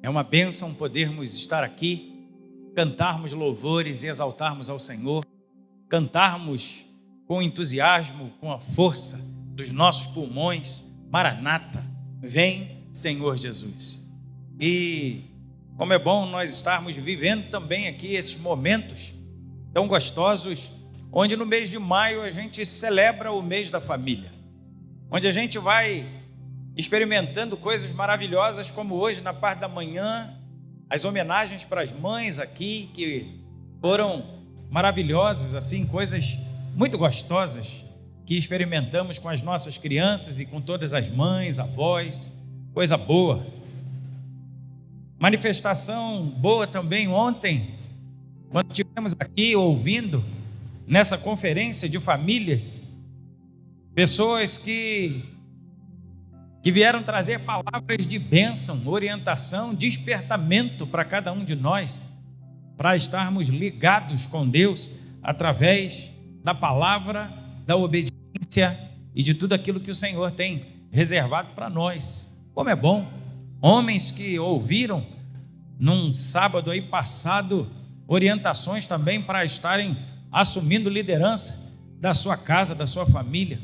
É uma bênção podermos estar aqui, cantarmos louvores e exaltarmos ao Senhor, cantarmos com entusiasmo, com a força dos nossos pulmões, Maranata, vem Senhor Jesus. E como é bom nós estarmos vivendo também aqui esses momentos tão gostosos, onde no mês de maio a gente celebra o mês da família, onde a gente vai experimentando coisas maravilhosas, como hoje na parte da manhã, as homenagens para as mães aqui, que foram maravilhosas, assim, coisas muito gostosas que experimentamos com as nossas crianças e com todas as mães, avós, coisa boa. Manifestação boa também ontem, quando estivemos aqui ouvindo nessa conferência de famílias, pessoas que vieram trazer palavras de bênção, orientação, despertamento para cada um de nós, para estarmos ligados com Deus através da palavra, da obediência e de tudo aquilo que o Senhor tem reservado para nós. Como é bom, homens que ouviram num sábado aí passado orientações também para estarem assumindo liderança da sua casa, da sua família.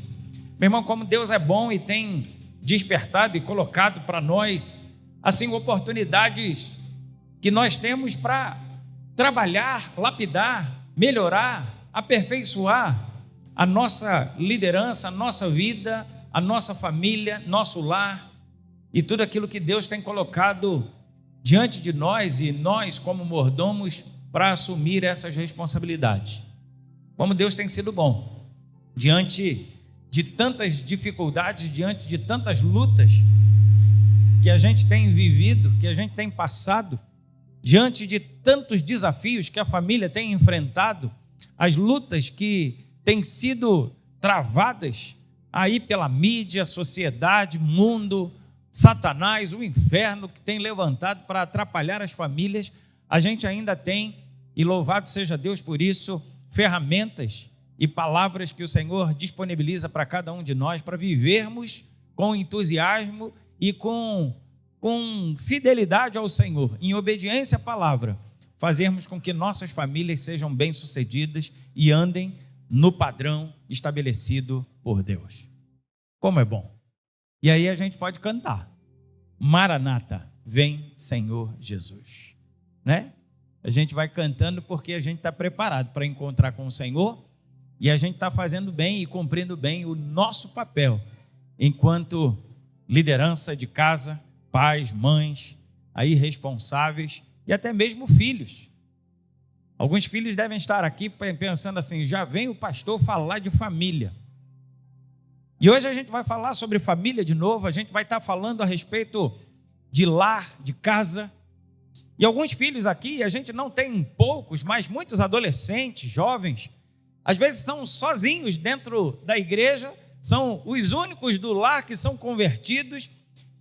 Meu irmão, como Deus é bom e tem despertado e colocado para nós, assim, oportunidades que nós temos para trabalhar, lapidar, melhorar, aperfeiçoar a nossa liderança, a nossa vida, a nossa família, nosso lar e tudo aquilo que Deus tem colocado diante de nós e nós como mordomos para assumir essas responsabilidades. Como Deus tem sido bom diante de tantas dificuldades, diante de tantas lutas que a gente tem vivido, que a gente tem passado, diante de tantos desafios que a família tem enfrentado, as lutas que têm sido travadas aí pela mídia, sociedade, mundo, Satanás, o inferno que tem levantado para atrapalhar as famílias, a gente ainda tem, e louvado seja Deus por isso, ferramentas e palavras que o Senhor disponibiliza para cada um de nós, para vivermos com entusiasmo e com fidelidade ao Senhor, em obediência à palavra, fazermos com que nossas famílias sejam bem-sucedidas e andem no padrão estabelecido por Deus. Como é bom! E aí a gente pode cantar, Maranata, vem Senhor Jesus, né? A gente vai cantando porque a gente está preparado para encontrar com o Senhor e a gente está fazendo bem e cumprindo bem o nosso papel enquanto liderança de casa, pais, mães, aí responsáveis e até mesmo filhos. Alguns filhos devem estar aqui pensando assim, já vem o pastor falar de família. E hoje a gente vai falar sobre família de novo, a gente vai estar falando a respeito de lar, de casa. E alguns filhos aqui, a gente não tem poucos, mas muitos adolescentes, jovens, às vezes são sozinhos dentro da igreja, são os únicos do lar que são convertidos,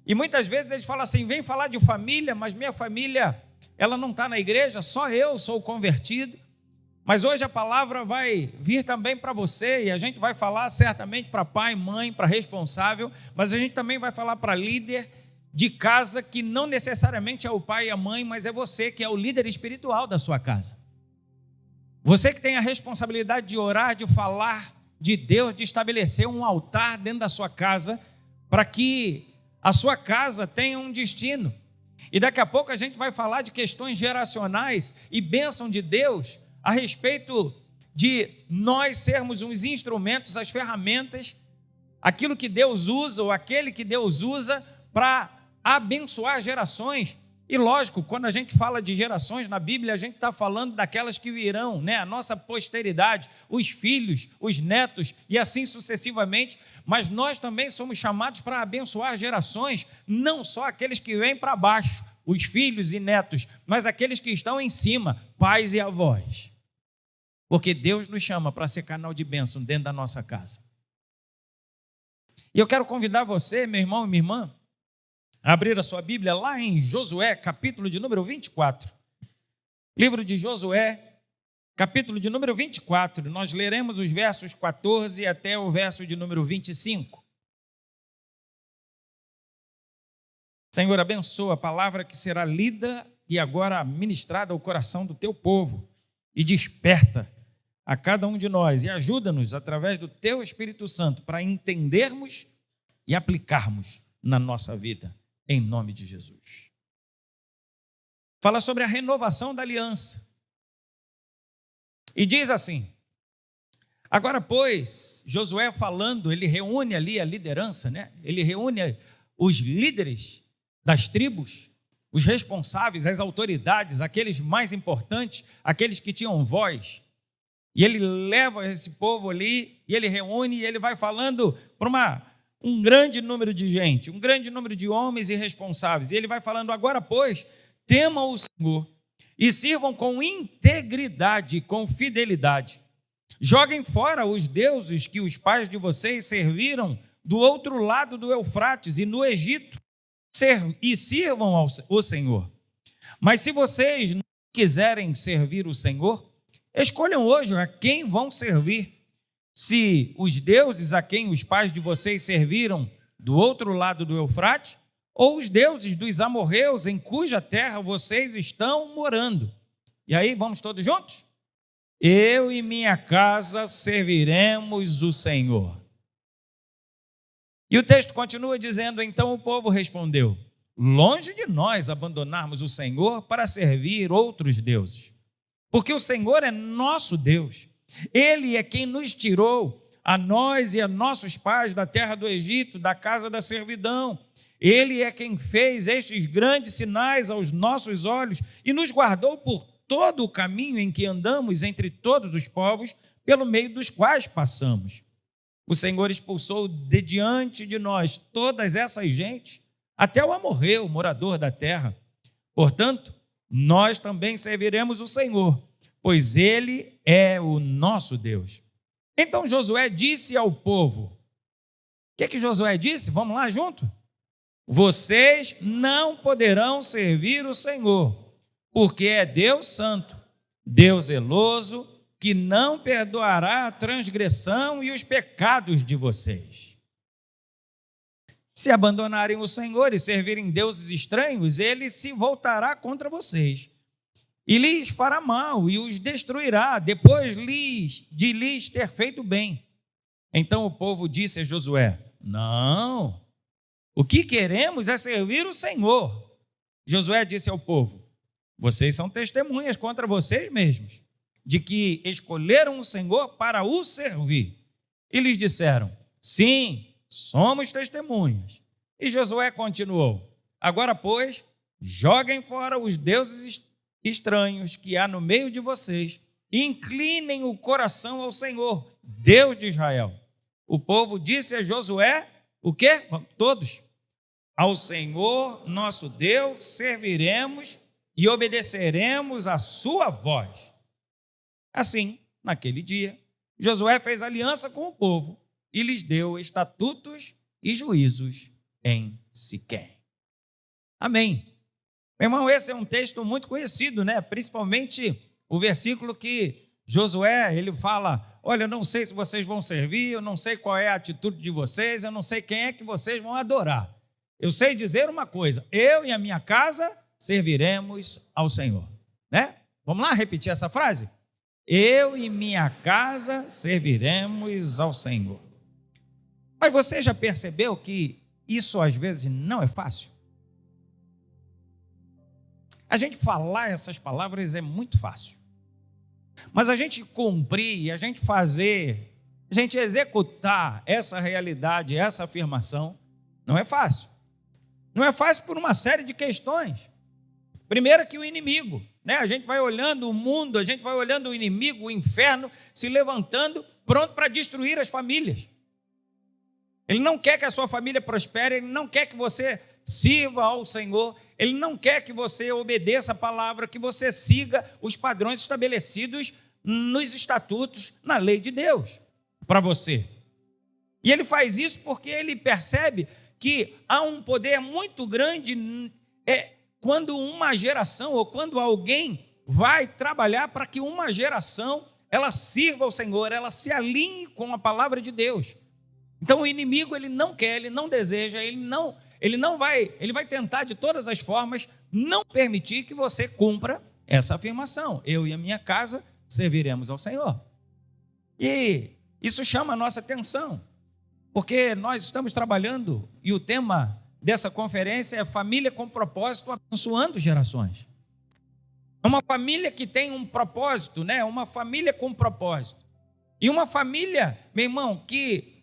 e muitas vezes eles falam assim, vem falar de família, mas minha família, ela não está na igreja, só eu sou convertido. Mas hoje a palavra vai vir também para você, e a gente vai falar certamente para pai, mãe, para responsável, mas a gente também vai falar para líder de casa, que não necessariamente é o pai e a mãe, mas é você que é o líder espiritual da sua casa. Você que tem a responsabilidade de orar, de falar de Deus, de estabelecer um altar dentro da sua casa, para que a sua casa tenha um destino. E daqui a pouco a gente vai falar de questões geracionais e bênção de Deus, a respeito de nós sermos uns instrumentos, as ferramentas, aquilo que Deus usa, ou aquele que Deus usa para abençoar gerações. E lógico, quando a gente fala de gerações na Bíblia, a gente está falando daquelas que virão, né? A nossa posteridade, os filhos, os netos e assim sucessivamente, mas nós também somos chamados para abençoar gerações, não só aqueles que vêm para baixo, os filhos e netos, mas aqueles que estão em cima, pais e avós. Porque Deus nos chama para ser canal de bênção dentro da nossa casa. E eu quero convidar você, meu irmão e minha irmã, a abrir a sua Bíblia lá em Josué, capítulo de número 24. Livro de Josué, capítulo de número 24. Nós leremos os versos 14 até o verso de número 25. Senhor, abençoa a palavra que será lida e agora ministrada ao coração do teu povo e desperta a cada um de nós e ajuda-nos através do teu Espírito Santo para entendermos e aplicarmos na nossa vida, em nome de Jesus. Fala sobre a renovação da aliança e diz assim: agora, pois, Josué falando, ele reúne ali a liderança, né? Ele reúne os líderes das tribos, os responsáveis, as autoridades, aqueles mais importantes, aqueles que tinham voz. E ele leva esse povo ali, e ele reúne, e ele vai falando para um grande número de gente, um grande número de homens e responsáveis. E ele vai falando: agora, pois, temam o Senhor e sirvam com integridade, com fidelidade. Joguem fora os deuses que os pais de vocês serviram do outro lado do Eufrates e no Egito, e sirvam ao Senhor. Mas se vocês não quiserem servir o Senhor, escolham hoje a quem vão servir. Se os deuses a quem os pais de vocês serviram do outro lado do Eufrates, ou os deuses dos amorreus em cuja terra vocês estão morando. E aí, vamos todos juntos? Eu e minha casa serviremos o Senhor. E o texto continua dizendo: então o povo respondeu: longe de nós abandonarmos o Senhor para servir outros deuses, porque o Senhor é nosso Deus. Ele é quem nos tirou, a nós e a nossos pais, da terra do Egito, da casa da servidão. Ele é quem fez estes grandes sinais aos nossos olhos e nos guardou por todo o caminho em que andamos entre todos os povos, pelo meio dos quais passamos. O Senhor expulsou de diante de nós todas essas gentes, até o amorreu, morador da terra. Portanto, nós também serviremos o Senhor, pois Ele é o nosso Deus. Então Josué disse ao povo: o que Josué disse? Vamos lá junto? Vocês não poderão servir o Senhor, porque é Deus santo, Deus zeloso, que não perdoará a transgressão e os pecados de vocês. Se abandonarem o Senhor e servirem deuses estranhos, ele se voltará contra vocês e lhes fará mal e os destruirá, depois de lhes ter feito bem. Então o povo disse a Josué: não, o que queremos é servir o Senhor. Josué disse ao povo: vocês são testemunhas contra vocês mesmos, de que escolheram o Senhor para o servir. E lhes disseram: sim, somos testemunhas. E Josué continuou: agora, pois, joguem fora os deuses estranhos que há no meio de vocês e inclinem o coração ao Senhor, Deus de Israel. O povo disse a Josué: o quê? Todos: ao Senhor nosso Deus serviremos e obedeceremos a sua voz. Assim, naquele dia, Josué fez aliança com o povo e lhes deu estatutos e juízos em Siquém. Amém. Meu irmão, esse é um texto muito conhecido, né? Principalmente o versículo que Josué, ele fala: olha, eu não sei se vocês vão servir, eu não sei qual é a atitude de vocês, eu não sei quem é que vocês vão adorar. Eu sei dizer uma coisa: eu e a minha casa serviremos ao Senhor, né? Vamos lá repetir essa frase? Eu e minha casa serviremos ao Senhor. Mas você já percebeu que isso às vezes não é fácil? A gente falar essas palavras é muito fácil, mas a gente cumprir, a gente fazer, a gente executar essa realidade, essa afirmação, não é fácil. Não é fácil por uma série de questões. Primeiro que o inimigo, né? A gente vai olhando o mundo, a gente vai olhando o inimigo, o inferno se levantando, pronto para destruir as famílias. Ele não quer que a sua família prospere, ele não quer que você sirva ao Senhor, ele não quer que você obedeça a palavra, que você siga os padrões estabelecidos nos estatutos, na lei de Deus, para você. E ele faz isso porque ele percebe que há um poder muito grande quando uma geração ou quando alguém vai trabalhar para que uma geração ela sirva ao Senhor, ela se alinhe com a palavra de Deus. Então o inimigo ele não quer, ele não deseja, ele ele vai tentar de todas as formas não permitir que você cumpra essa afirmação: eu e a minha casa serviremos ao Senhor. E isso chama a nossa atenção, porque nós estamos trabalhando e o tema dessa conferência é família com propósito, abençoando gerações. É uma família que tem um propósito, né? Uma família com propósito. E uma família, meu irmão, que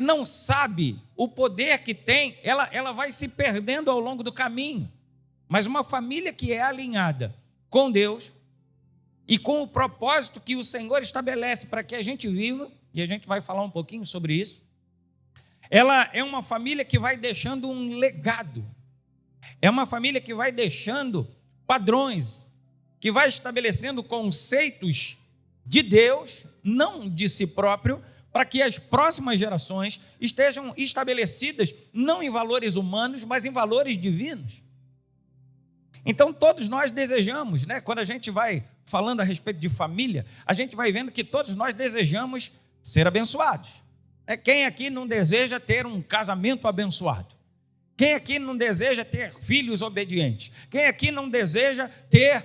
não sabe o poder que tem, ela vai se perdendo ao longo do caminho. Mas uma família que é alinhada com Deus e com o propósito que o Senhor estabelece para que a gente viva, e a gente vai falar um pouquinho sobre isso, ela é uma família que vai deixando um legado. É uma família que vai deixando padrões, que vai estabelecendo conceitos de Deus, não de si próprio, para que as próximas gerações estejam estabelecidas não em valores humanos, mas em valores divinos. Então todos nós desejamos, né? Quando a gente vai falando a respeito de família, a gente vai vendo que todos nós desejamos ser abençoados. Quem aqui não deseja ter um casamento abençoado? Quem aqui não deseja ter filhos obedientes? Quem aqui não deseja ter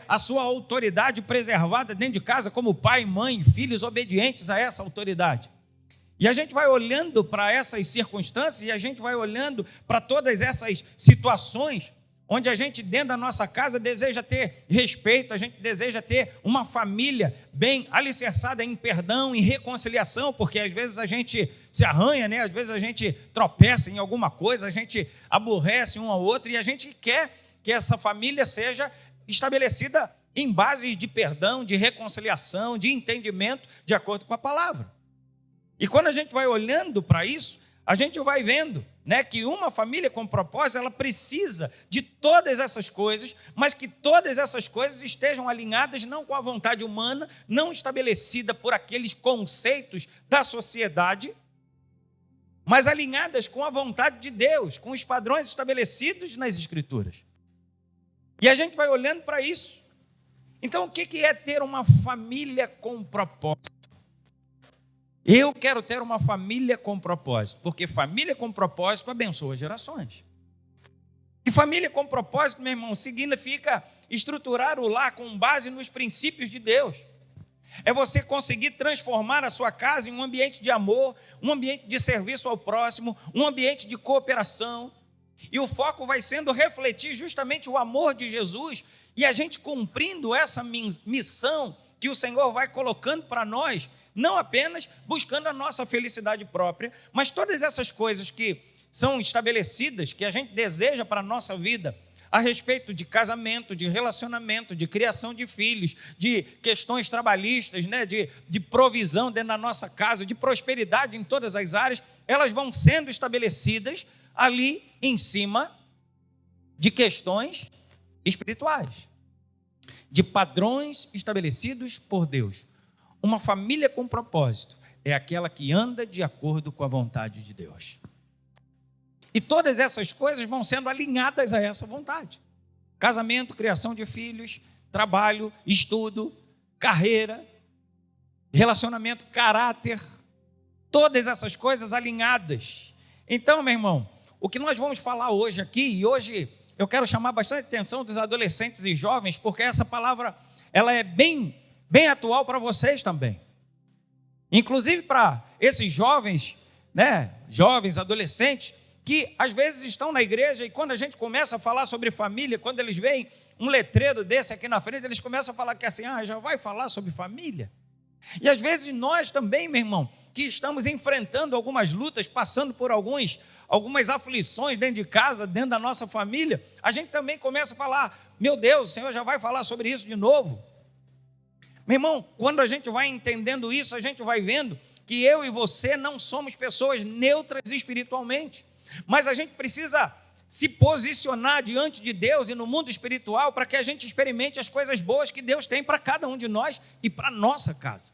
a sua autoridade preservada dentro de casa, como pai, mãe, filhos obedientes a essa autoridade? E a gente vai olhando para essas circunstâncias e a gente vai olhando para todas essas situações onde a gente, dentro da nossa casa, deseja ter respeito, a gente deseja ter uma família bem alicerçada em perdão, em reconciliação, porque às vezes a gente se arranha, né? Às vezes a gente tropeça em alguma coisa, a gente aborrece um ao outro e a gente quer que essa família seja estabelecida em bases de perdão, de reconciliação, de entendimento, de acordo com a palavra. E quando a gente vai olhando para isso, a gente vai vendo, né, que uma família com propósito, ela precisa de todas essas coisas, mas que todas essas coisas estejam alinhadas não com a vontade humana, não estabelecida por aqueles conceitos da sociedade, mas alinhadas com a vontade de Deus, com os padrões estabelecidos nas Escrituras. E a gente vai olhando para isso. Então, o que é ter uma família com propósito? Eu quero ter uma família com propósito, porque família com propósito abençoa gerações. E família com propósito, meu irmão, significa estruturar o lar com base nos princípios de Deus. É você conseguir transformar a sua casa em um ambiente de amor, um ambiente de serviço ao próximo, um ambiente de cooperação. E o foco vai sendo refletir justamente o amor de Jesus e a gente cumprindo essa missão que o Senhor vai colocando para nós, não apenas buscando a nossa felicidade própria, mas todas essas coisas que são estabelecidas, que a gente deseja para a nossa vida, a respeito de casamento, de relacionamento, de criação de filhos, de questões trabalhistas, né, de provisão dentro da nossa casa, de prosperidade em todas as áreas, elas vão sendo estabelecidas ali em cima de questões espirituais, de padrões estabelecidos por Deus. Uma família com propósito é aquela que anda de acordo com a vontade de Deus. E todas essas coisas vão sendo alinhadas a essa vontade. Casamento, criação de filhos, trabalho, estudo, carreira, relacionamento, caráter, todas essas coisas alinhadas. Então, meu irmão, o que nós vamos falar hoje aqui, e hoje eu quero chamar bastante atenção dos adolescentes e jovens, porque essa palavra ela é bem atual para vocês também. Inclusive para esses jovens, né, jovens, adolescentes, que às vezes estão na igreja e quando a gente começa a falar sobre família, quando eles veem um letreiro desse aqui na frente, eles começam a falar que assim, já vai falar sobre família? E às vezes nós também, meu irmão, que estamos enfrentando algumas lutas, passando por algumas aflições dentro de casa, dentro da nossa família, a gente também começa a falar, meu Deus, o Senhor já vai falar sobre isso de novo? Meu irmão, quando a gente vai entendendo isso, a gente vai vendo que eu e você não somos pessoas neutras espiritualmente, mas a gente precisa se posicionar diante de Deus e no mundo espiritual para que a gente experimente as coisas boas que Deus tem para cada um de nós e para a nossa casa.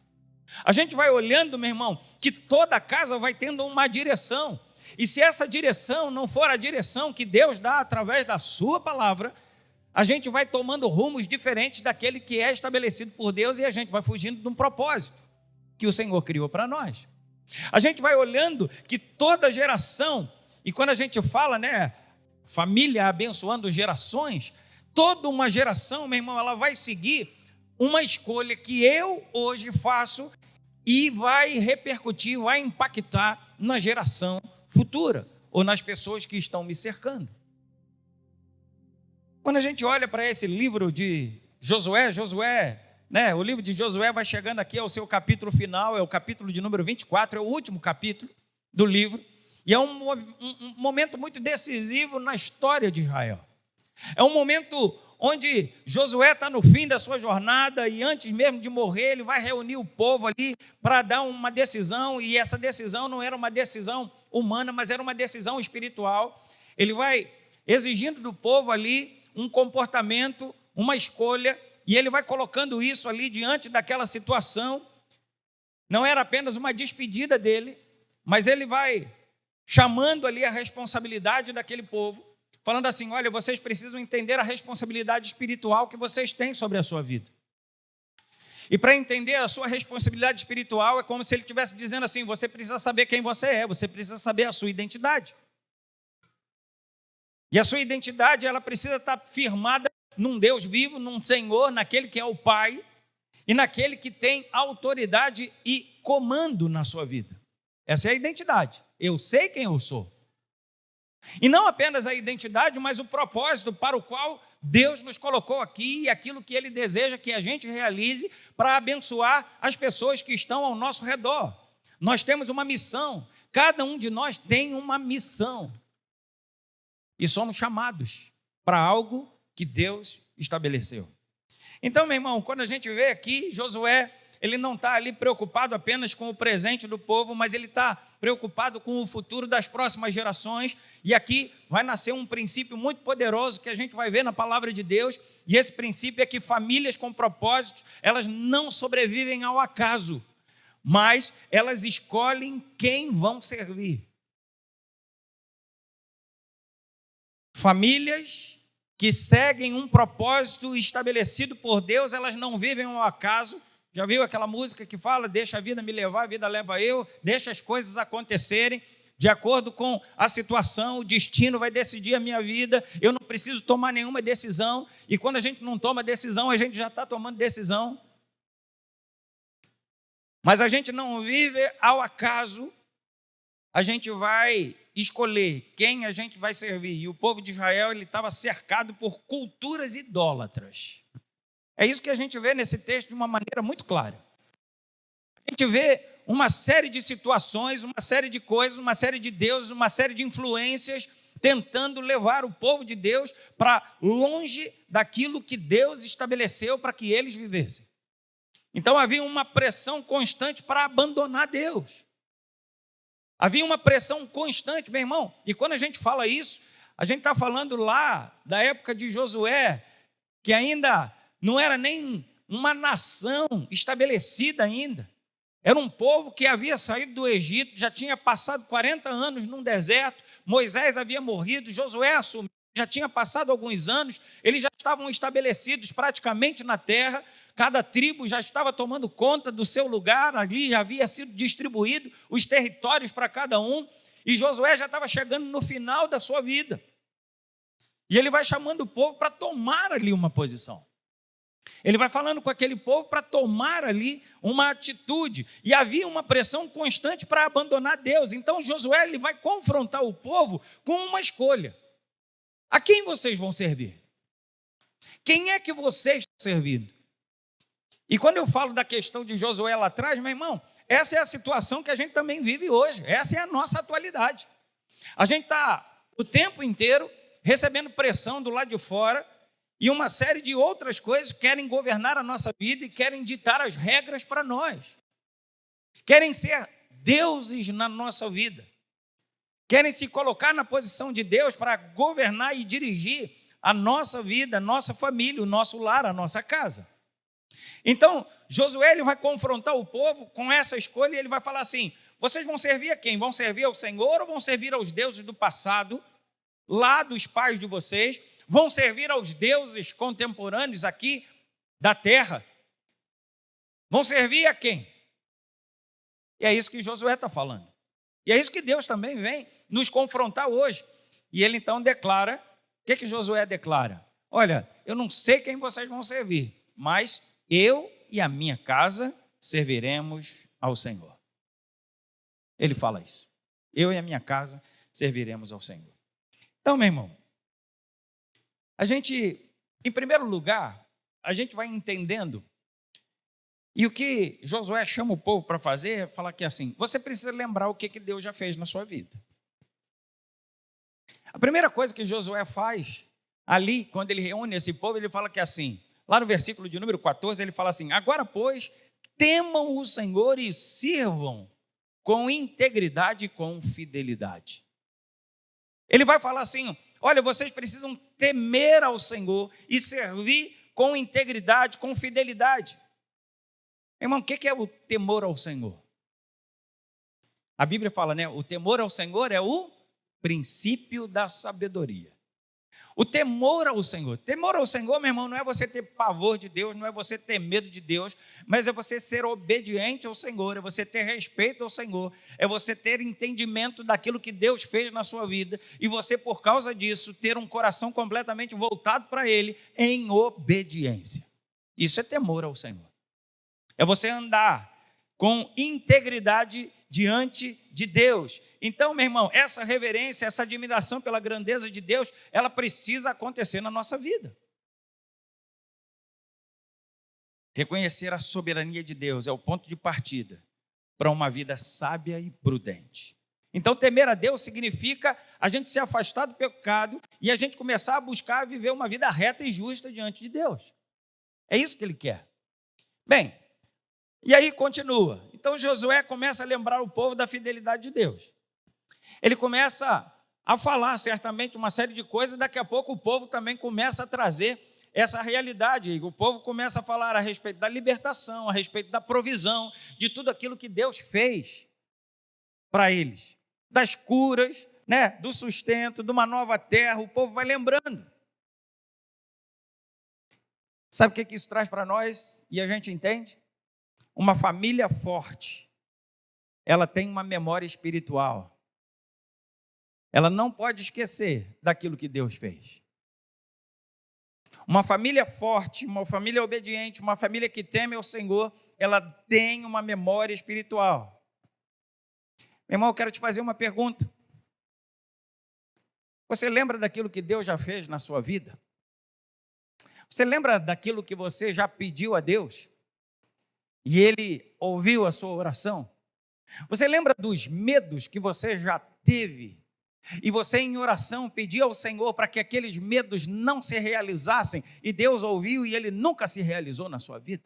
A gente vai olhando, meu irmão, que toda casa vai tendo uma direção, e se essa direção não for a direção que Deus dá através da sua palavra, a gente vai tomando rumos diferentes daquele que é estabelecido por Deus e a gente vai fugindo de um propósito que o Senhor criou para nós. A gente vai olhando que toda geração E quando a gente fala, né, família abençoando gerações, toda uma geração, meu irmão, ela vai seguir uma escolha que eu hoje faço e vai repercutir, vai impactar na geração futura ou nas pessoas que estão me cercando. Quando a gente olha para esse livro de Josué, né, o livro de Josué vai chegando aqui ao seu capítulo final, é o capítulo de número 24, é o último capítulo do livro, e é um momento muito decisivo na história de Israel. É um momento onde Josué está no fim da sua jornada e antes mesmo de morrer, ele vai reunir o povo ali para dar uma decisão, e essa decisão não era uma decisão humana, mas era uma decisão espiritual. Ele vai exigindo do povo ali um comportamento, uma escolha, e ele vai colocando isso ali diante daquela situação. Não era apenas uma despedida dele, mas ele vai chamando ali a responsabilidade daquele povo, falando assim: olha, vocês precisam entender a responsabilidade espiritual que vocês têm sobre a sua vida. E para entender a sua responsabilidade espiritual, é como se ele estivesse dizendo assim: você precisa saber quem você é, você precisa saber a sua identidade. E a sua identidade, ela precisa estar firmada num Deus vivo, num Senhor, naquele que é o Pai, e naquele que tem autoridade e comando na sua vida. Essa é a identidade. Eu sei quem eu sou. E não apenas a identidade, mas o propósito para o qual Deus nos colocou aqui e aquilo que Ele deseja que a gente realize para abençoar as pessoas que estão ao nosso redor. Nós temos uma missão, cada um de nós tem uma missão. E somos chamados para algo que Deus estabeleceu. Então, meu irmão, quando a gente vê aqui, Josué, ele não está ali preocupado apenas com o presente do povo, mas ele está preocupado com o futuro das próximas gerações. E aqui vai nascer um princípio muito poderoso que a gente vai ver na palavra de Deus. E esse princípio é que famílias com propósitos, elas não sobrevivem ao acaso, mas elas escolhem quem vão servir. Famílias que seguem um propósito estabelecido por Deus, elas não vivem ao acaso. Já viu aquela música que fala: deixa a vida me levar, a vida leva eu, deixa as coisas acontecerem de acordo com a situação, o destino vai decidir a minha vida, eu não preciso tomar nenhuma decisão. E quando a gente não toma decisão, a gente já está tomando decisão. Mas a gente não vive ao acaso, a gente vai escolher quem a gente vai servir. E o povo de Israel, ele estava cercado por culturas idólatras. É isso que a gente vê nesse texto de uma maneira muito clara. A gente vê uma série de situações, uma série de coisas, uma série de deuses, uma série de influências tentando levar o povo de Deus para longe daquilo que Deus estabeleceu para que eles vivessem. Então havia uma pressão constante para abandonar Deus. Havia uma pressão constante, meu irmão. E quando a gente fala isso, a gente está falando lá da época de Josué, que ainda não era nem uma nação estabelecida ainda. Era um povo que havia saído do Egito, já tinha passado 40 anos num deserto, Moisés havia morrido, Josué assumiu, já tinha passado alguns anos, eles já estavam estabelecidos praticamente na terra, cada tribo já estava tomando conta do seu lugar, ali já havia sido distribuído os territórios para cada um, e Josué já estava chegando no final da sua vida. E ele vai chamando o povo para tomar ali uma posição. Ele vai falando com aquele povo para tomar ali uma atitude. E havia uma pressão constante para abandonar Deus. Então Josué, ele vai confrontar o povo com uma escolha. A quem vocês vão servir? Quem é que vocês estão servindo? E quando eu falo da questão de Josué lá atrás, meu irmão, essa é a situação que a gente também vive hoje. Essa é a nossa atualidade. A gente está o tempo inteiro recebendo pressão do lado de fora, e uma série de outras coisas querem governar a nossa vida e querem ditar as regras para nós. Querem ser deuses na nossa vida. Querem se colocar na posição de Deus para governar e dirigir a nossa vida, a nossa família, o nosso lar, a nossa casa. Então, Josué, ele vai confrontar o povo com essa escolha e ele vai falar assim: vocês vão servir a quem? Vão servir ao Senhor ou vão servir aos deuses do passado, lá dos pais de vocês? Vão servir aos deuses contemporâneos aqui da terra? Vão servir a quem? E é isso que Josué está falando. E é isso que Deus também vem nos confrontar hoje. E ele então declara, o que Josué declara? Olha, eu não sei quem vocês vão servir, mas eu e a minha casa serviremos ao Senhor. Ele fala isso. Eu e a minha casa serviremos ao Senhor. Então, meu irmão, a gente, em primeiro lugar, a gente vai entendendo. E o que Josué chama o povo para fazer é falar que assim, você precisa lembrar o que Deus já fez na sua vida. A primeira coisa que Josué faz ali, quando ele reúne esse povo, ele fala que assim, lá no versículo de número 14, ele fala assim, agora, pois, temam o Senhor e sirvam com integridade e com fidelidade. Ele vai falar assim, olha, vocês precisam temer ao Senhor e servir com integridade, com fidelidade. Irmão, o que é o temor ao Senhor? A Bíblia fala, né? O temor ao Senhor é o princípio da sabedoria. O temor ao Senhor. Temor ao Senhor, meu irmão, não é você ter pavor de Deus, não é você ter medo de Deus, mas é você ser obediente ao Senhor, é você ter respeito ao Senhor, é você ter entendimento daquilo que Deus fez na sua vida e você, por causa disso, ter um coração completamente voltado para Ele em obediência. Isso é temor ao Senhor. É você andar com integridade diante de Deus. Então, meu irmão, essa reverência, essa admiração pela grandeza de Deus, ela precisa acontecer na nossa vida. Reconhecer a soberania de Deus é o ponto de partida para uma vida sábia e prudente. Então, temer a Deus significa a gente se afastar do pecado e a gente começar a buscar viver uma vida reta e justa diante de Deus. É isso que Ele quer. Bem, e aí continua. Então Josué começa a lembrar o povo da fidelidade de Deus. Ele começa a falar certamente uma série de coisas, daqui a pouco o povo também começa a trazer essa realidade. O povo começa a falar a respeito da libertação, a respeito da provisão, de tudo aquilo que Deus fez para eles. Das curas, né, do sustento, de uma nova terra, o povo vai lembrando. Sabe o que isso traz para nós e a gente entende? Uma família forte, ela tem uma memória espiritual. Ela não pode esquecer daquilo que Deus fez. Uma família forte, uma família obediente, uma família que teme ao Senhor, ela tem uma memória espiritual. Meu irmão, eu quero te fazer uma pergunta. Você lembra daquilo que Deus já fez na sua vida? Você lembra daquilo que você já pediu a Deus? E Ele ouviu a sua oração? Você lembra dos medos que você já teve? E você em oração pediu ao Senhor para que aqueles medos não se realizassem? E Deus ouviu e Ele nunca se realizou na sua vida?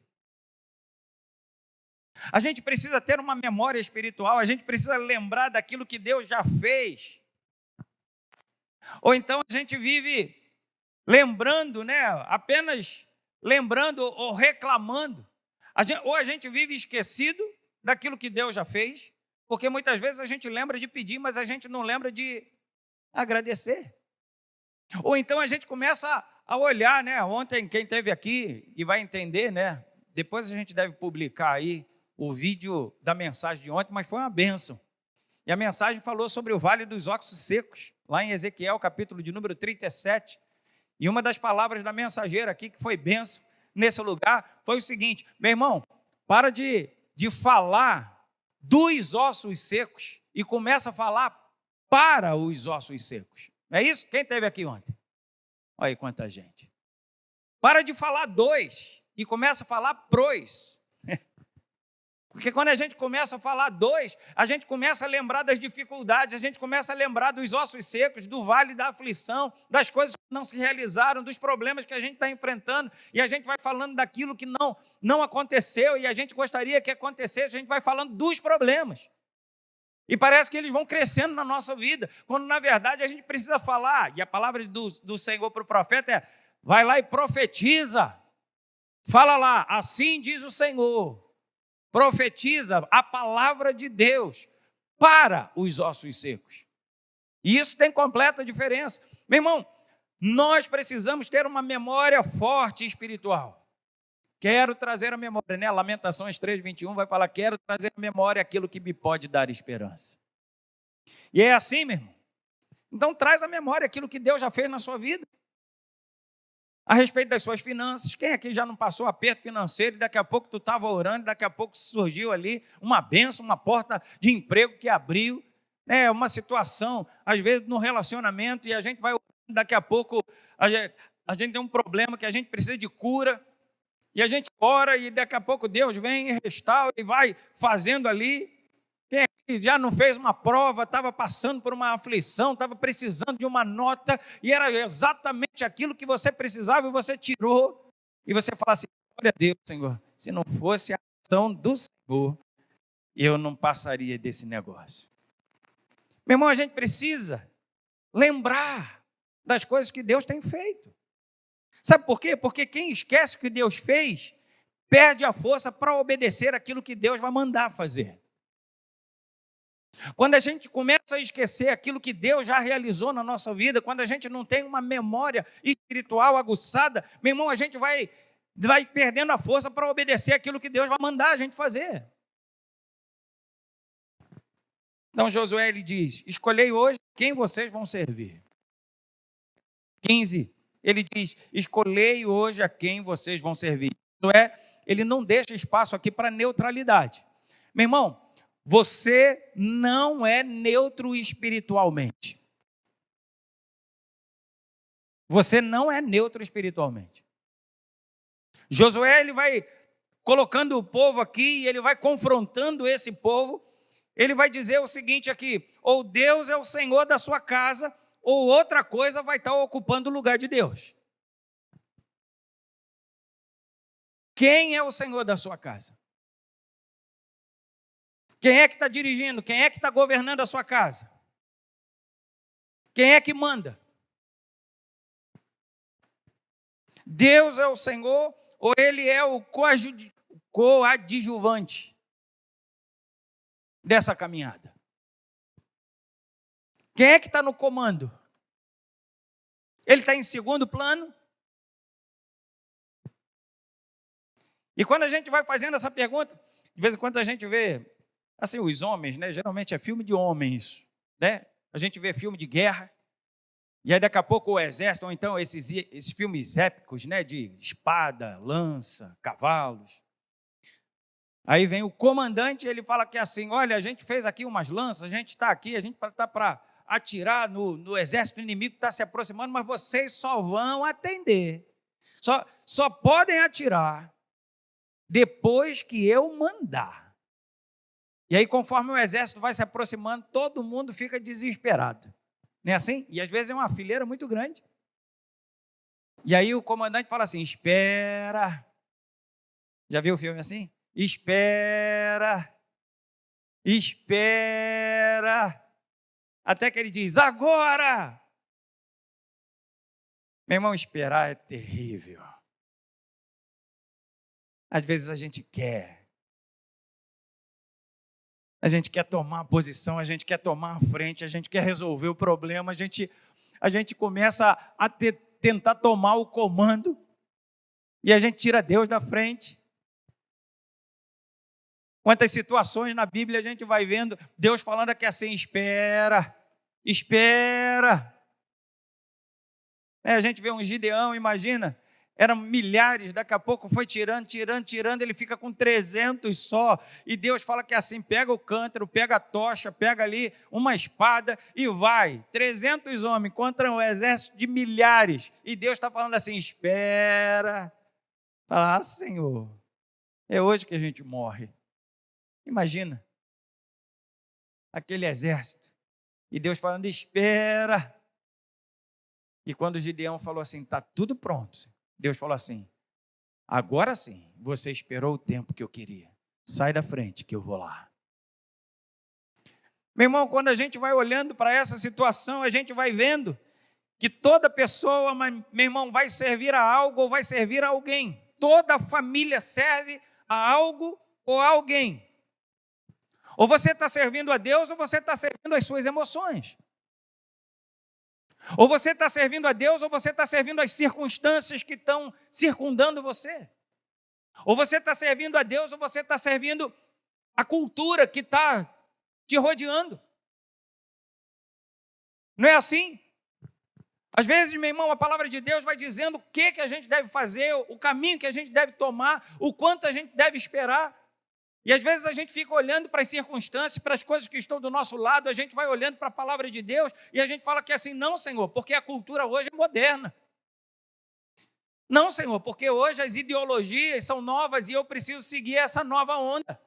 A gente precisa ter uma memória espiritual, a gente precisa lembrar daquilo que Deus já fez. Ou então a gente vive lembrando, né? Apenas lembrando ou reclamando. Ou a gente vive esquecido daquilo que Deus já fez, porque muitas vezes a gente lembra de pedir, mas a gente não lembra de agradecer. Ou então a gente começa a olhar, né? Ontem quem esteve aqui e vai entender, né? Depois a gente deve publicar aí o vídeo da mensagem de ontem, mas foi uma bênção. E a mensagem falou sobre o Vale dos Ossos Secos, lá em Ezequiel, capítulo de número 37. E uma das palavras da mensageira aqui, que foi bênção, nesse lugar, foi o seguinte: meu irmão, para de falar dos ossos secos e começa a falar para os ossos secos. Não é isso? Quem esteve aqui ontem? Olha aí quanta gente. Para de falar dois e começa a falar pros. Porque quando a gente começa a falar dois, a gente começa a lembrar das dificuldades, a gente começa a lembrar dos ossos secos, do vale da aflição, das coisas que não se realizaram, dos problemas que a gente está enfrentando, e a gente vai falando daquilo que não aconteceu, e a gente gostaria que acontecesse, a gente vai falando dos problemas. E parece que eles vão crescendo na nossa vida, quando na verdade a gente precisa falar, e a palavra do Senhor para o profeta é: vai lá e profetiza, fala lá, assim diz o Senhor. Profetiza a palavra de Deus para os ossos secos. E isso tem completa diferença. Meu irmão, nós precisamos ter uma memória forte espiritual. Quero trazer a memória, né? Lamentações 3:21 vai falar: quero trazer a memória aquilo que me pode dar esperança. E é assim, meu irmão. Então traz à memória aquilo que Deus já fez na sua vida. A respeito das suas finanças, quem aqui já não passou aperto financeiro e daqui a pouco tu estava orando, daqui a pouco surgiu ali uma bênção, uma porta de emprego que abriu, né? Uma situação, às vezes no relacionamento, e a gente vai orando, daqui a pouco a gente tem um problema que a gente precisa de cura, e a gente ora e daqui a pouco Deus vem e restaura e vai fazendo ali. Quem aqui já não fez uma prova, estava passando por uma aflição, estava precisando de uma nota, e era exatamente aquilo que você precisava, e você tirou, e você fala assim: glória a Deus, Senhor, se não fosse a ação do Senhor, eu não passaria desse negócio. Meu irmão, a gente precisa lembrar das coisas que Deus tem feito. Sabe por quê? Porque quem esquece o que Deus fez, perde a força para obedecer aquilo que Deus vai mandar fazer. Quando a gente começa a esquecer aquilo que Deus já realizou na nossa vida, quando a gente não tem uma memória espiritual aguçada, meu irmão, a gente vai perdendo a força para obedecer aquilo que Deus vai mandar a gente fazer. Então Josué, ele diz: escolhei hoje quem vocês vão servir. 15, ele diz: escolhei hoje a quem vocês vão servir. Josué, ele não deixa espaço aqui para neutralidade. Meu irmão, você não é neutro espiritualmente. Você não é neutro espiritualmente. Josué, ele vai colocando o povo aqui, e ele vai confrontando esse povo. Ele vai dizer o seguinte aqui: ou Deus é o Senhor da sua casa, ou outra coisa vai estar ocupando o lugar de Deus. Quem é o Senhor da sua casa? Quem é que está dirigindo? Quem é que está governando a sua casa? Quem é que manda? Deus é o Senhor, ou Ele é o coadjuvante dessa caminhada? Quem é que está no comando? Ele está em segundo plano? E quando a gente vai fazendo essa pergunta, de vez em quando a gente vê, assim, os homens, né? Geralmente é filme de homem isso, né? A gente vê filme de guerra, e aí daqui a pouco o exército, ou então esses filmes épicos, né? De espada, lança, cavalos. Aí vem o comandante, ele fala que assim: olha, a gente fez aqui umas lanças, a gente está aqui, a gente está para atirar no exército inimigo que está se aproximando, mas vocês só vão atender, só podem atirar depois que eu mandar. E aí, conforme o exército vai se aproximando, todo mundo fica desesperado. Não é assim? E às vezes é uma fileira muito grande. E aí o comandante fala assim: espera. Já viu o filme assim? Espera. Espera. Até que ele diz: agora. Meu irmão, esperar é terrível. Às vezes a gente quer tomar posição, a gente quer tomar a frente, a gente quer resolver o problema, a gente começa a tentar tomar o comando, e a gente tira Deus da frente. Quantas situações na Bíblia a gente vai vendo Deus falando aqui assim: espera, espera. A gente vê um Gideão, imagina, eram milhares, daqui a pouco foi tirando, ele fica com 300 só, e Deus fala que assim: pega o cântaro, pega a tocha, pega ali uma espada e vai, 300 homens contra um exército de milhares, e Deus está falando assim: espera. Fala: Senhor, é hoje que a gente morre. Imagina, aquele exército, e Deus falando: espera. E quando Gideão falou assim: está tudo pronto, Deus falou assim: agora sim, você esperou o tempo que eu queria. Sai da frente que eu vou lá. Meu irmão, quando a gente vai olhando para essa situação, a gente vai vendo que toda pessoa, meu irmão, vai servir a algo ou vai servir a alguém. Toda família serve a algo ou a alguém. Ou você está servindo a Deus, ou você está servindo as suas emoções. Ou você está servindo a Deus, ou você está servindo as circunstâncias que estão circundando você. Ou você está servindo a Deus, ou você está servindo a cultura que está te rodeando. Não é assim? Às vezes, meu irmão, a palavra de Deus vai dizendo o que a gente deve fazer, o caminho que a gente deve tomar, o quanto a gente deve esperar. E às vezes a gente fica olhando para as circunstâncias, para as coisas que estão do nosso lado, a gente vai olhando para a palavra de Deus e a gente fala que é assim, não, Senhor, porque a cultura hoje é moderna. Não, Senhor, porque hoje as ideologias são novas e eu preciso seguir essa nova onda.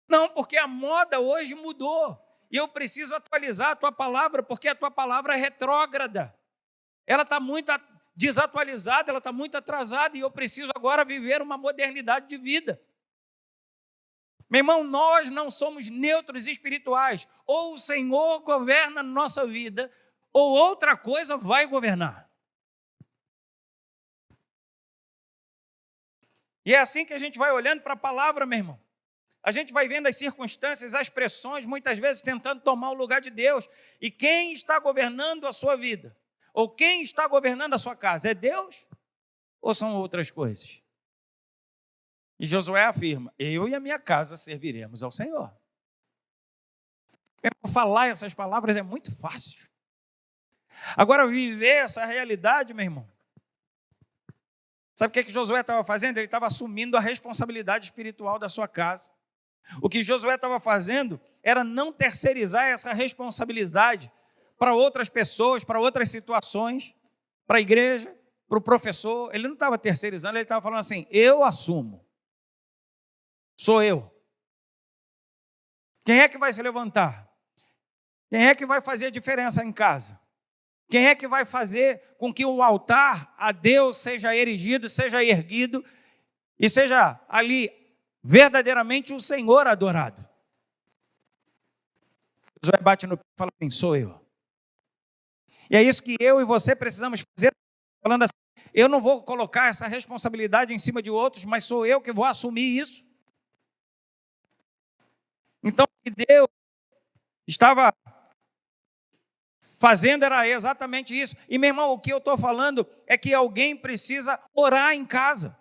Não, porque a moda hoje mudou e eu preciso atualizar a tua palavra, porque a tua palavra é retrógrada. Ela está muito desatualizada, ela está muito atrasada e eu preciso agora viver uma modernidade de vida. Meu irmão, nós não somos neutros espirituais. Ou o Senhor governa a nossa vida, ou outra coisa vai governar. E é assim que a gente vai olhando para a palavra, meu irmão. A gente vai vendo as circunstâncias, as pressões, muitas vezes tentando tomar o lugar de Deus. E quem está governando a sua vida? Ou quem está governando a sua casa? É Deus? Ou são outras coisas? E Josué afirma, eu e a minha casa serviremos ao Senhor. Falar essas palavras é muito fácil. Agora, viver essa realidade, meu irmão. Sabe o que Josué estava fazendo? Ele estava assumindo a responsabilidade espiritual da sua casa. O que Josué estava fazendo era não terceirizar essa responsabilidade para outras pessoas, para outras situações, para a igreja, para o professor. Ele não estava terceirizando, ele estava falando assim, eu assumo. Sou eu. Quem é que vai se levantar? Quem é que vai fazer a diferença em casa? Quem é que vai fazer com que o altar a Deus seja erigido, seja erguido e seja ali verdadeiramente o Senhor adorado? Josué bate no peito e fala assim, sou eu. E é isso que eu e você precisamos fazer, falando assim, eu não vou colocar essa responsabilidade em cima de outros, mas sou eu que vou assumir isso. Então, o que Deus estava fazendo era exatamente isso. E, meu irmão, o que eu estou falando é que alguém precisa orar em casa.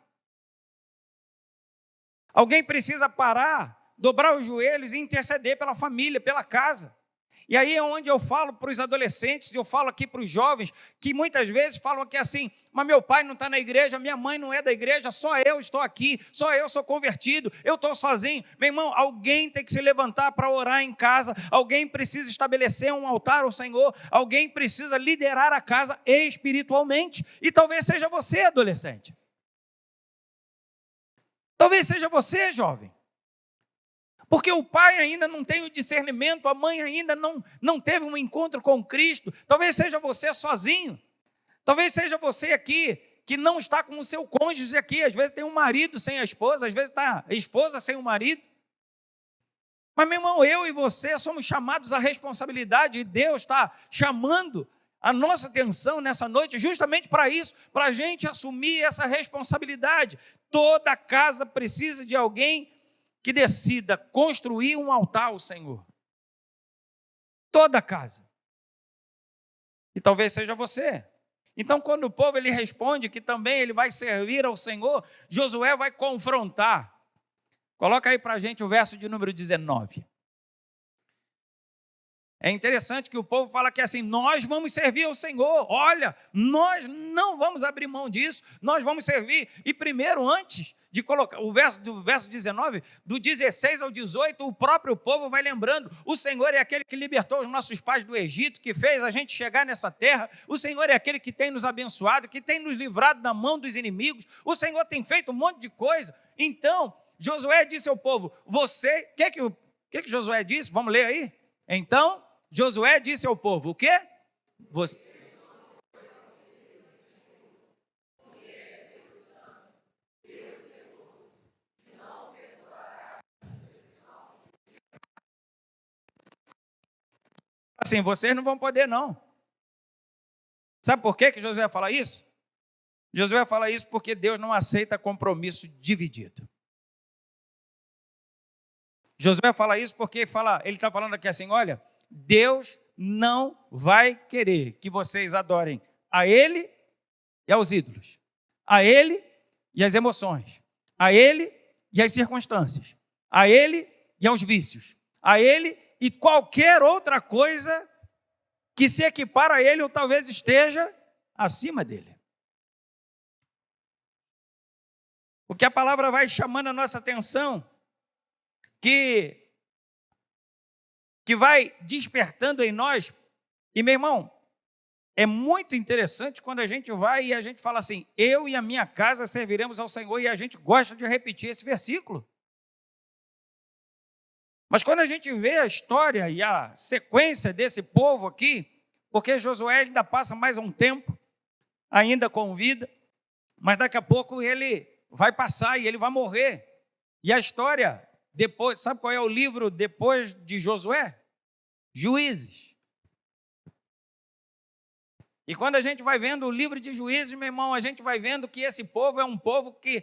Alguém precisa parar, dobrar os joelhos e interceder pela família, pela casa. E aí é onde eu falo para os adolescentes, eu falo aqui para os jovens, que muitas vezes falam aqui assim, mas meu pai não está na igreja, minha mãe não é da igreja, só eu estou aqui, só eu sou convertido, eu estou sozinho. Meu irmão, alguém tem que se levantar para orar em casa, alguém precisa estabelecer um altar ao Senhor, alguém precisa liderar a casa espiritualmente. E talvez seja você, adolescente. Talvez seja você, jovem. Porque o pai ainda não tem o discernimento, a mãe ainda não teve um encontro com Cristo. Talvez seja você sozinho. Talvez seja você aqui que não está com o seu cônjuge aqui. Às vezes tem um marido sem a esposa, às vezes está a esposa sem o marido. Mas, meu irmão, eu e você somos chamados à responsabilidade e Deus está chamando a nossa atenção nessa noite justamente para isso, para a gente assumir essa responsabilidade. Toda casa precisa de alguém que decida construir um altar ao Senhor. Toda casa. E talvez seja você. Então, quando o povo ele responde que também ele vai servir ao Senhor, Josué vai confrontar. Coloca aí para a gente o verso de número 19. É interessante que o povo fala que assim, nós vamos servir ao Senhor. Olha, nós não vamos abrir mão disso, nós vamos servir. E primeiro, antes de colocar o verso 19, do 16 ao 18, o próprio povo vai lembrando, o Senhor é aquele que libertou os nossos pais do Egito, que fez a gente chegar nessa terra, o Senhor é aquele que tem nos abençoado, que tem nos livrado da mão dos inimigos, o Senhor tem feito um monte de coisa. Então, Josué disse ao povo, o que Josué disse? Vamos ler aí? Então, Josué disse ao povo, o quê? Você... Assim, vocês não vão poder não. Sabe por que Josué fala isso? Josué fala isso porque Deus não aceita compromisso dividido. Josué fala isso porque ele está falando aqui assim, olha, Deus não vai querer que vocês adorem a Ele e aos ídolos, a Ele e às emoções, a Ele e às circunstâncias, a Ele e aos vícios, a Ele e qualquer outra coisa que se equipara a ele ou talvez esteja acima dele. O que a palavra vai chamando a nossa atenção, que vai despertando em nós, e meu irmão, é muito interessante quando a gente vai e a gente fala assim, eu e a minha casa serviremos ao Senhor, e a gente gosta de repetir esse versículo. Mas quando a gente vê a história e a sequência desse povo aqui, porque Josué ainda passa mais um tempo, ainda com vida, mas daqui a pouco ele vai passar e ele vai morrer. E a história, depois, sabe qual é o livro depois de Josué? Juízes. E quando a gente vai vendo o livro de Juízes, meu irmão, a gente vai vendo que esse povo é um povo que,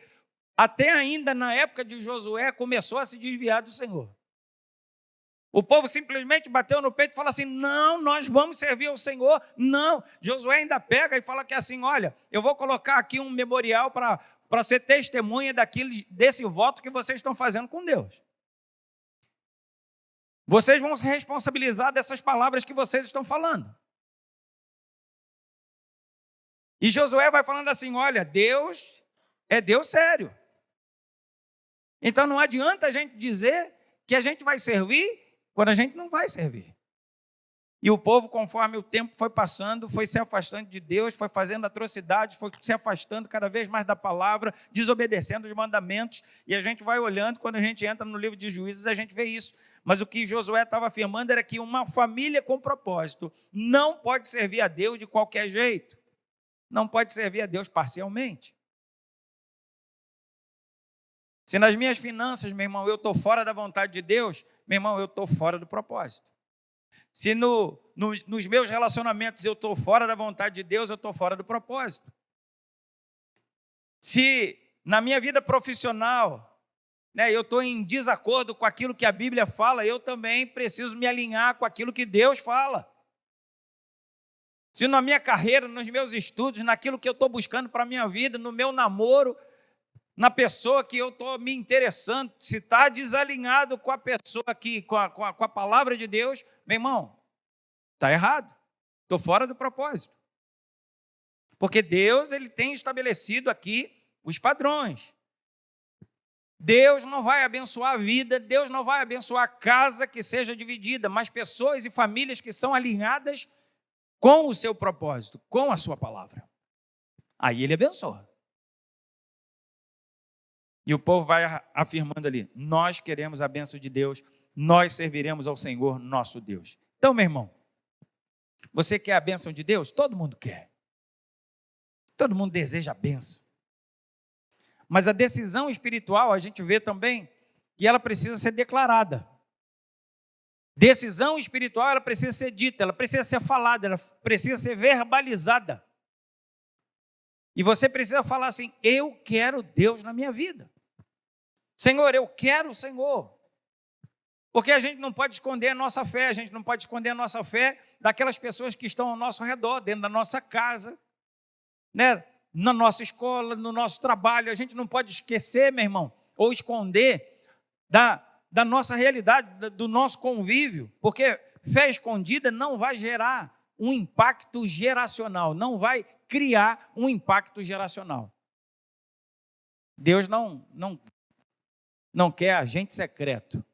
até ainda na época de Josué, começou a se desviar do Senhor. O povo simplesmente bateu no peito e falou assim, não, nós vamos servir ao Senhor. Não, Josué ainda pega e fala que assim, olha, eu vou colocar aqui um memorial para ser testemunha desse voto que vocês estão fazendo com Deus. Vocês vão se responsabilizar dessas palavras que vocês estão falando. E Josué vai falando assim, olha, Deus é Deus sério. Então não adianta a gente dizer que a gente vai servir quando a gente não vai servir. E o povo, conforme o tempo foi passando, foi se afastando de Deus, foi fazendo atrocidades, foi se afastando cada vez mais da palavra, desobedecendo os mandamentos, e a gente vai olhando, quando a gente entra no livro de Juízes, a gente vê isso. Mas o que Josué estava afirmando era que uma família com propósito não pode servir a Deus de qualquer jeito, não pode servir a Deus parcialmente. Se nas minhas finanças, meu irmão, eu estou fora da vontade de Deus, meu irmão, eu estou fora do propósito. Se nos meus relacionamentos eu estou fora da vontade de Deus, eu estou fora do propósito. Se na minha vida profissional, eu estou em desacordo com aquilo que a Bíblia fala, eu também preciso me alinhar com aquilo que Deus fala. Se na minha carreira, nos meus estudos, naquilo que eu estou buscando para a minha vida, no meu namoro, na pessoa que eu estou me interessando, se está desalinhado com a pessoa aqui, com a palavra de Deus, meu irmão, está errado, estou fora do propósito. Porque Deus, Ele tem estabelecido aqui os padrões. Deus não vai abençoar a vida, Deus não vai abençoar a casa que seja dividida, mas pessoas e famílias que são alinhadas com o seu propósito, com a sua palavra. Aí Ele abençoa. E o povo vai afirmando ali, nós queremos a bênção de Deus, nós serviremos ao Senhor nosso Deus. Então, meu irmão, você quer a bênção de Deus? Todo mundo quer. Todo mundo deseja a bênção. Mas a decisão espiritual, a gente vê também que ela precisa ser declarada. Decisão espiritual, ela precisa ser dita, ela precisa ser falada, ela precisa ser verbalizada. E você precisa falar assim, eu quero Deus na minha vida. Senhor, eu quero o Senhor. Porque a gente não pode esconder a nossa fé, a gente não pode esconder a nossa fé daquelas pessoas que estão ao nosso redor, dentro da nossa casa, na nossa escola, no nosso trabalho. A gente não pode esquecer, meu irmão, ou esconder da nossa realidade, do nosso convívio, porque fé escondida não vai gerar um impacto geracional, não vai criar um impacto geracional. Deus não quer agente secreto.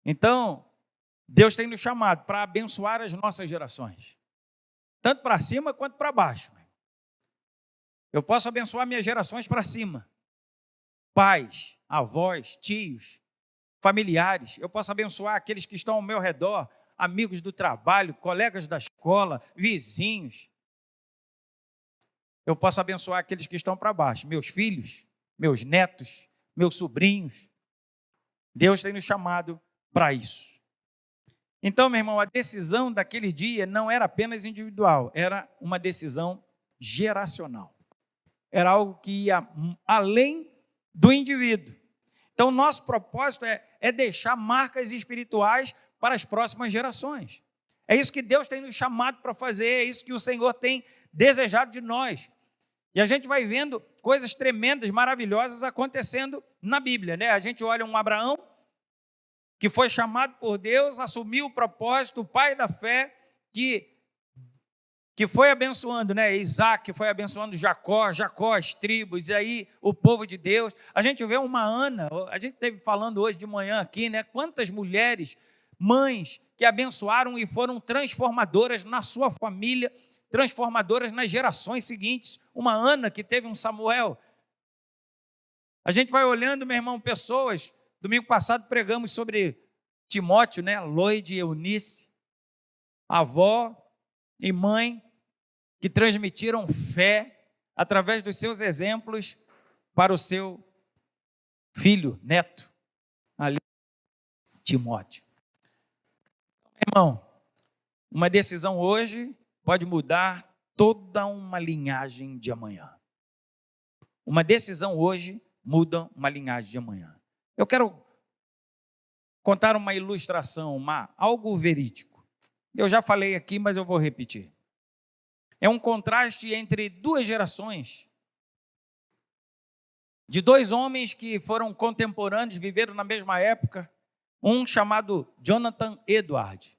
Então, Deus tem nos chamado para abençoar as nossas gerações, tanto para cima quanto para baixo. Eu posso abençoar minhas gerações para cima, pais, avós, tios, familiares. Eu posso abençoar aqueles que estão ao meu redor, amigos do trabalho, colegas da escola, vizinhos. Eu posso abençoar aqueles que estão para baixo, meus filhos, meus netos, meus sobrinhos. Deus tem nos chamado para isso. Então, meu irmão, a decisão daquele dia não era apenas individual, era uma decisão geracional. Era algo que ia além do indivíduo. Então, nosso propósito é deixar marcas espirituais para as próximas gerações. É isso que Deus tem nos chamado para fazer, é isso que o Senhor tem desejado de nós. E a gente vai vendo coisas tremendas, maravilhosas acontecendo na Bíblia, A gente olha um Abraão, que foi chamado por Deus, assumiu o propósito, o pai da fé, que foi abençoando, né? Isaac foi abençoando Jacó, as tribos, e aí o povo de Deus. A gente vê uma Ana, a gente esteve falando hoje de manhã aqui, né? Quantas mulheres, mães, que abençoaram e foram transformadoras na sua família, transformadoras nas gerações seguintes. Uma Ana que teve um Samuel. A gente vai olhando, meu irmão, pessoas. Domingo passado pregamos sobre Timóteo, né? Loide e Eunice, avó e mãe, que transmitiram fé através dos seus exemplos para o seu filho, neto, ali, Timóteo. Irmão, uma decisão hoje pode mudar toda uma linhagem de amanhã. Uma decisão hoje muda uma linhagem de amanhã. Eu quero contar uma ilustração, algo verídico. Eu já falei aqui, mas eu vou repetir. É um contraste entre duas gerações, de dois homens que foram contemporâneos, viveram na mesma época, um chamado Jonathan Edwards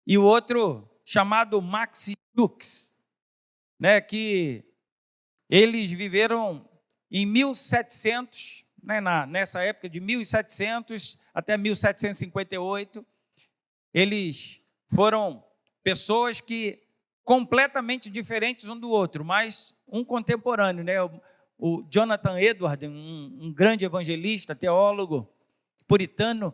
e o outro chamado Max Jukes, né, que eles viveram em 1700, né, nessa época de 1700 até 1758, eles foram pessoas que completamente diferentes um do outro, mas um contemporâneo, né? O Jonathan Edwards, um grande evangelista, teólogo, puritano,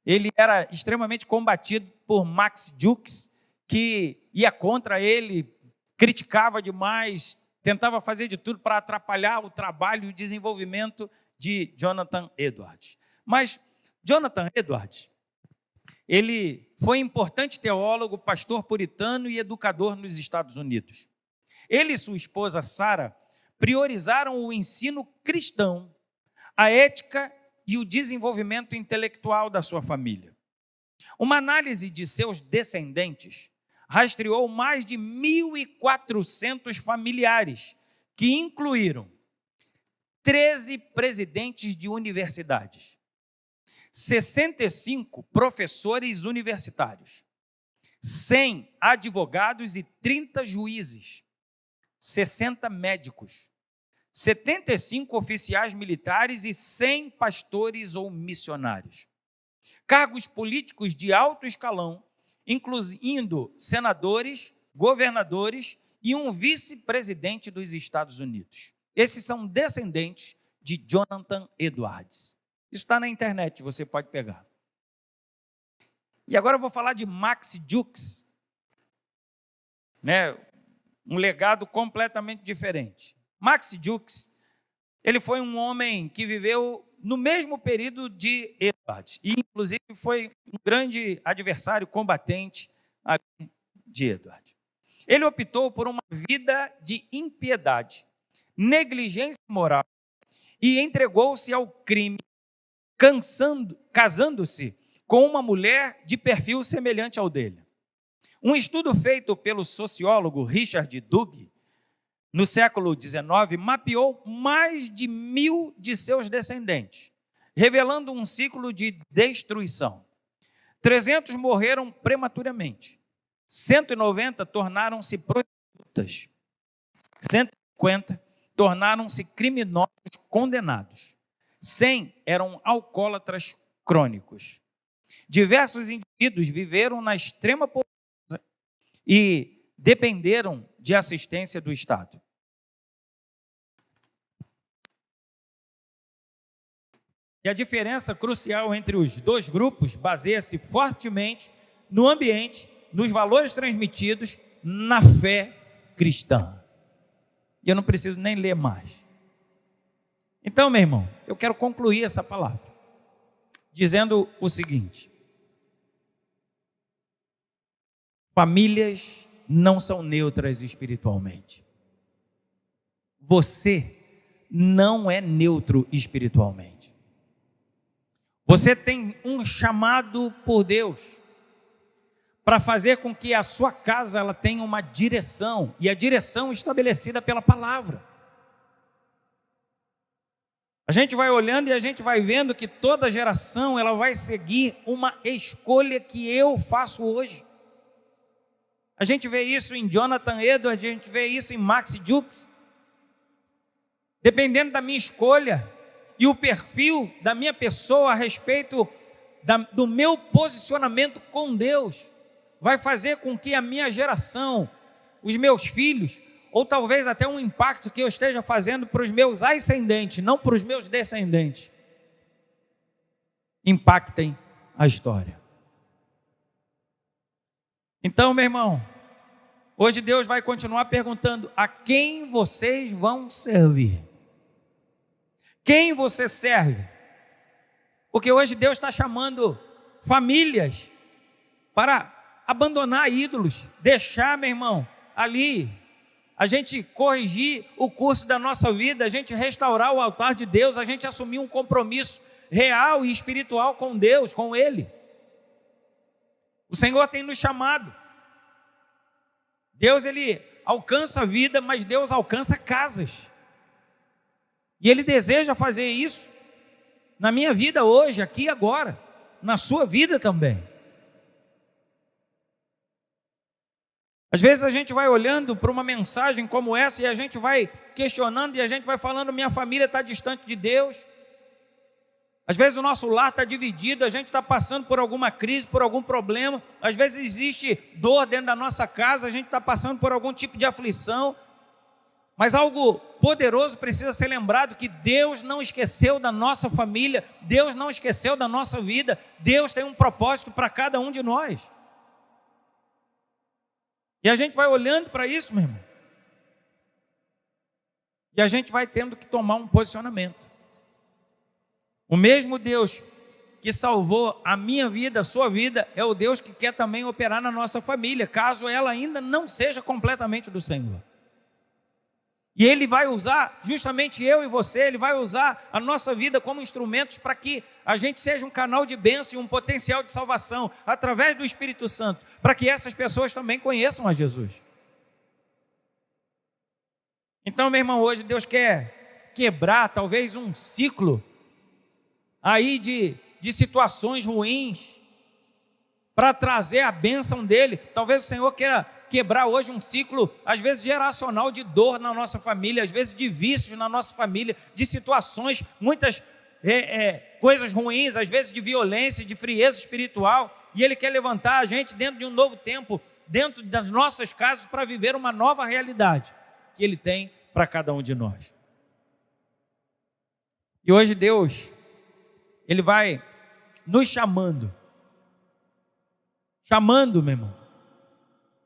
ele era extremamente combatido por Max Jukes, que ia contra ele, criticava demais, tentava fazer de tudo para atrapalhar o trabalho e o desenvolvimento de Jonathan Edwards. Mas Jonathan Edwards, ele foi um importante teólogo, pastor puritano e educador nos Estados Unidos. Ele e sua esposa Sarah priorizaram o ensino cristão, a ética e o desenvolvimento intelectual da sua família. Uma análise de seus descendentes rastreou mais de 1.400 familiares, que incluíram 13 presidentes de universidades, 65 professores universitários, 100 advogados e 30 juízes, 60 médicos, 75 oficiais militares e 100 pastores ou missionários. Cargos políticos de alto escalão, incluindo senadores, governadores e um vice-presidente dos Estados Unidos. Esses são descendentes de Jonathan Edwards. Isso está na internet, você pode pegar. E agora eu vou falar de Max Jukes, né? Um legado completamente diferente. Max Jukes, ele foi um homem que viveu no mesmo período de Edwards, e inclusive foi um grande adversário combatente de Edwards. Ele optou por uma vida de impiedade, negligência moral e entregou-se ao crime, casando-se com uma mulher de perfil semelhante ao dele. Um estudo feito pelo sociólogo Richard Dugg, no século XIX, mapeou mais de 1.000 de seus descendentes, revelando um ciclo de destruição. 300 morreram prematuramente, 190 tornaram-se prostitutas, 150 tornaram-se criminosos condenados, 100 eram alcoólatras crônicos. Diversos indivíduos viveram na extrema pobreza e dependeram de assistência do Estado. E a diferença crucial entre os dois grupos baseia-se fortemente no ambiente, nos valores transmitidos, na fé cristã. E eu não preciso nem ler mais. Então, meu irmão, eu quero concluir essa palavra dizendo o seguinte: famílias não são neutras espiritualmente. Você não é neutro espiritualmente. Você tem um chamado por Deus para fazer com que a sua casa ela tenha uma direção, e a direção estabelecida pela palavra. A gente vai olhando e a gente vai vendo que toda geração ela vai seguir uma escolha que eu faço hoje. A gente vê isso em Jonathan Edwards, a gente vê isso em Max Jukes. Dependendo da minha escolha e o perfil da minha pessoa a respeito do meu posicionamento com Deus, vai fazer com que a minha geração, os meus filhos, ou talvez até um impacto que eu esteja fazendo para os meus ascendentes, não para os meus descendentes, impactem a história. Então, meu irmão, hoje Deus vai continuar perguntando: a quem vocês vão servir? Quem você serve? Porque hoje Deus está chamando famílias para abandonar ídolos, deixar, meu irmão, ali, a gente corrigir o curso da nossa vida, a gente restaurar o altar de Deus, a gente assumir um compromisso real e espiritual com Deus, com Ele. O Senhor tem nos chamado. Deus, Ele alcança a vida, mas Deus alcança casas. E Ele deseja fazer isso na minha vida hoje, aqui e agora, na sua vida também. Às vezes a gente vai olhando para uma mensagem como essa e a gente vai questionando e a gente vai falando: minha família está distante de Deus. Às vezes o nosso lar está dividido, a gente está passando por alguma crise, por algum problema. Às vezes existe dor dentro da nossa casa, a gente está passando por algum tipo de aflição. Mas algo poderoso precisa ser lembrado: que Deus não esqueceu da nossa família, Deus não esqueceu da nossa vida. Deus tem um propósito para cada um de nós. E a gente vai olhando para isso, meu irmão, e a gente vai tendo que tomar um posicionamento. O mesmo Deus que salvou a minha vida, a sua vida, é o Deus que quer também operar na nossa família, caso ela ainda não seja completamente do Senhor. E Ele vai usar justamente eu e você, Ele vai usar a nossa vida como instrumentos para que a gente seja um canal de bênção e um potencial de salvação, através do Espírito Santo, para que essas pessoas também conheçam a Jesus. Então, meu irmão, hoje Deus quer quebrar talvez um ciclo aí de situações ruins, para trazer a bênção dEle. Talvez o Senhor queira quebrar hoje um ciclo, às vezes geracional, de dor na nossa família, às vezes de vícios na nossa família, de situações, muitas coisas ruins, às vezes de violência, de frieza espiritual, e Ele quer levantar a gente dentro de um novo tempo, dentro das nossas casas, para viver uma nova realidade que Ele tem para cada um de nós. E hoje Deus, Ele vai nos chamando, meu irmão,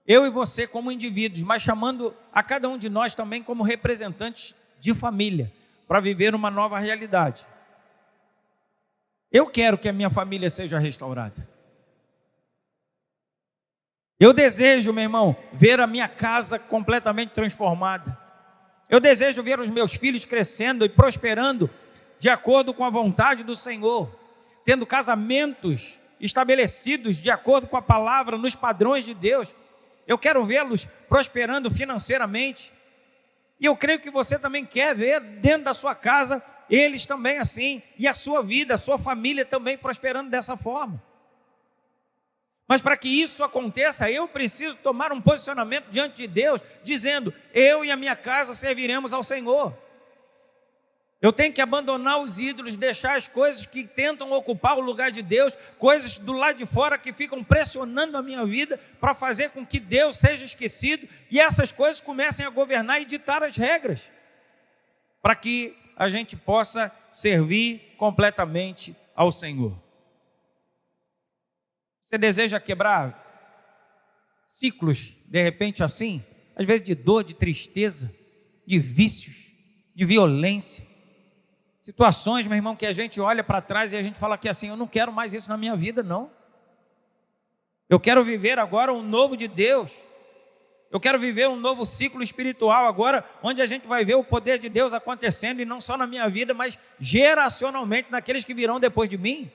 eu e você como indivíduos, mas chamando a cada um de nós também como representantes de família, para viver uma nova realidade. Eu quero que a minha família seja restaurada. Eu desejo, meu irmão, ver a minha casa completamente transformada. Eu desejo ver os meus filhos crescendo e prosperando de acordo com a vontade do Senhor, tendo casamentos estabelecidos de acordo com a palavra, nos padrões de Deus. Eu quero vê-los prosperando financeiramente. E eu creio que você também quer ver dentro da sua casa eles também assim, e a sua vida, a sua família também prosperando dessa forma. Mas para que isso aconteça, eu preciso tomar um posicionamento diante de Deus, dizendo: eu e a minha casa serviremos ao Senhor. Eu tenho que abandonar os ídolos, deixar as coisas que tentam ocupar o lugar de Deus, coisas do lado de fora que ficam pressionando a minha vida para fazer com que Deus seja esquecido, e essas coisas comecem a governar e ditar as regras, para que a gente possa servir completamente ao Senhor. Você deseja quebrar ciclos, de repente assim, às vezes de dor, de tristeza, de vícios, de violência, situações, meu irmão, que a gente olha para trás e a gente fala que assim: eu não quero mais isso na minha vida, não. Eu quero viver agora um novo de Deus. Eu quero viver um novo ciclo espiritual agora, onde a gente vai ver o poder de Deus acontecendo, e não só na minha vida, mas geracionalmente naqueles que virão depois de mim.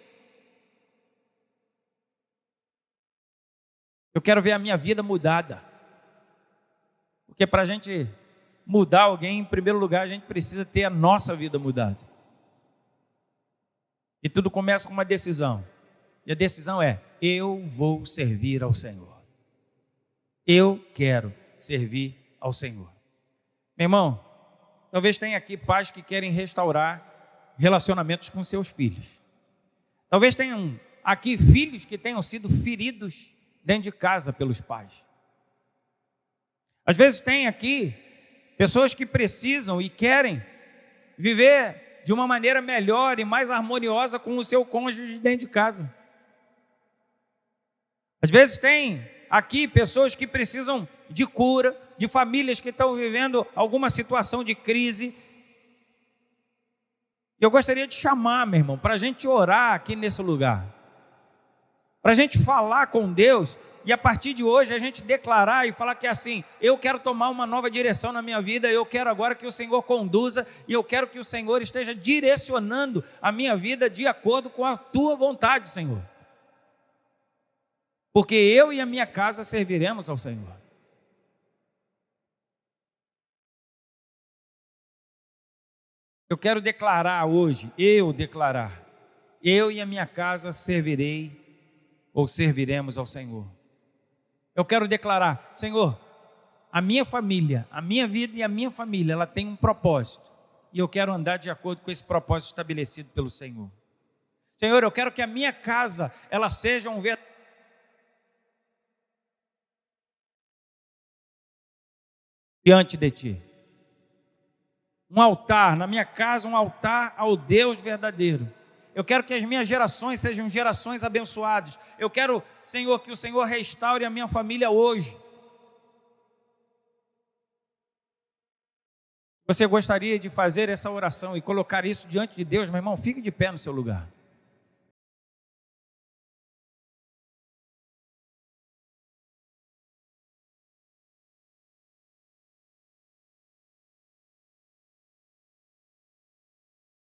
Eu quero ver a minha vida mudada. Porque para a gente mudar alguém, em primeiro lugar, a gente precisa ter a nossa vida mudada. E tudo começa com uma decisão. E a decisão é: eu vou servir ao Senhor. Eu quero servir ao Senhor. Meu irmão, talvez tenha aqui pais que querem restaurar relacionamentos com seus filhos. Talvez tenham aqui filhos que tenham sido feridos dentro de casa pelos pais. Às vezes tem aqui pessoas que precisam e querem viver de uma maneira melhor e mais harmoniosa com o seu cônjuge dentro de casa. Às vezes tem aqui pessoas que precisam de cura, de famílias que estão vivendo alguma situação de crise. Eu gostaria de chamar, meu irmão, para a gente orar aqui nesse lugar, para a gente falar com Deus e a partir de hoje a gente declarar e falar que é assim: eu quero tomar uma nova direção na minha vida, eu quero agora que o Senhor conduza e eu quero que o Senhor esteja direcionando a minha vida de acordo com a tua vontade, Senhor. Porque eu e a minha casa serviremos ao Senhor. Eu quero declarar hoje, eu e a minha casa servirei ou serviremos ao Senhor. Eu quero declarar: Senhor, a minha família, a minha vida e a minha família, ela tem um propósito. E eu quero andar de acordo com esse propósito estabelecido pelo Senhor. Senhor, eu quero que a minha casa, ela seja um verdadeiro diante de Ti. Um altar, na minha casa, um altar ao Deus verdadeiro. Eu quero que as minhas gerações sejam gerações abençoadas. Eu quero, Senhor, que o Senhor restaure a minha família hoje. Você gostaria de fazer essa oração e colocar isso diante de Deus, meu irmão? Fique de pé no seu lugar.